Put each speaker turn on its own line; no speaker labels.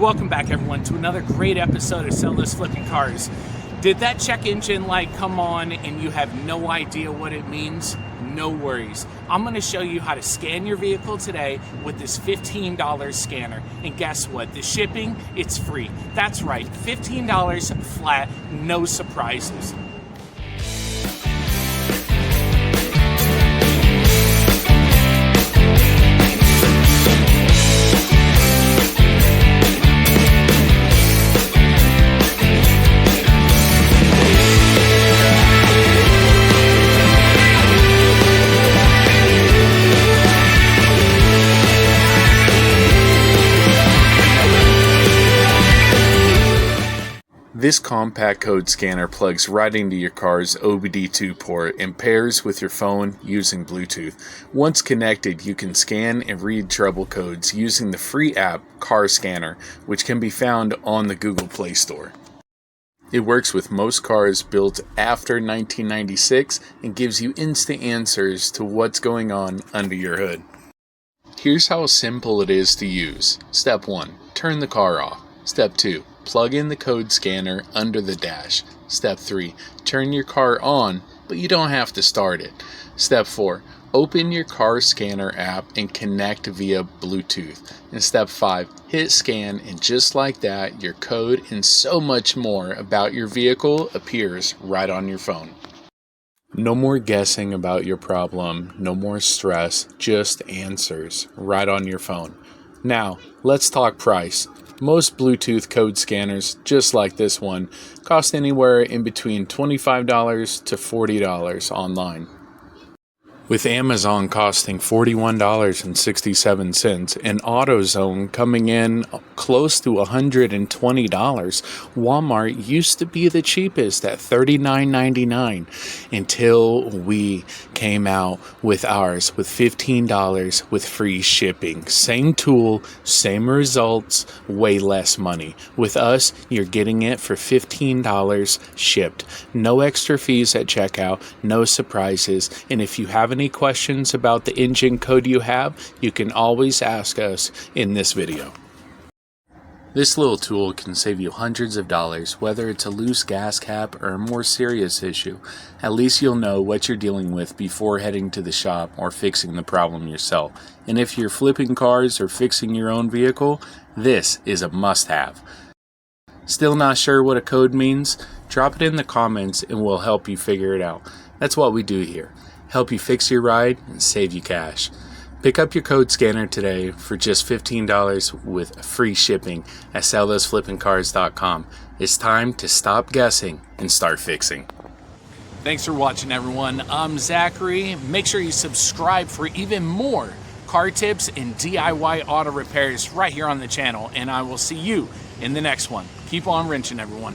welcome back everyone to another great episode of Sell Those Flipping Cars. Did that check engine light come on and you have no idea what it means? No worries. I'm going to show you how to scan your vehicle today with this $15 scanner. And guess what? The shipping, it's free. That's right, $15 flat, no surprises.
This compact code scanner plugs right into your car's OBD2 port and pairs with your phone using Bluetooth. Once connected, you can scan and read trouble codes using the free app Car Scanner, which can be found on the Google Play Store. It works with most cars built after 1996 and gives you instant answers to what's going on under your hood. Here's how simple it is to use. Step 1. Turn the car off. Step 2. Plug in the code scanner under the dash. Step 3. Turn your car on, but you don't have to start it. Step 4. Open your car scanner app and connect via Bluetooth. And step 5. Hit scan, and just like that, your code and so much more about your vehicle appears right on your phone. No more guessing about your problem, no more stress, just answers right on your phone. Now, let's talk price. Most Bluetooth code scanners, just like this one, cost anywhere in between $25 to $40 online. With Amazon costing $41.67 and AutoZone coming in close to $120, Walmart used to be the cheapest at $39.99 until we came out with ours with $15 with free shipping. Same tool, same results, way less money. With us, you're getting it for $15 shipped. No extra fees at checkout, no surprises, and if you have any questions about the engine code you have, you can always ask us in this video. This little tool can save you hundreds of dollars, whether it's a loose gas cap or a more serious issue. At least you'll know what you're dealing with before heading to the shop or fixing the problem yourself. And if you're flipping cars or fixing your own vehicle, this is a must-have. Still not sure what a code means? Drop it in the comments and we'll help you figure it out. That's what we do here. Help you fix your ride and save you cash. Pick up your code scanner today for just $15 with free shipping at sellthoseflippingcars.com. It's time to stop guessing and start fixing.
Thanks for watching everyone. I'm Zachary. Make sure you subscribe for even more car tips and DIY auto repairs right here on the channel. And I will see you in the next one. Keep on wrenching everyone.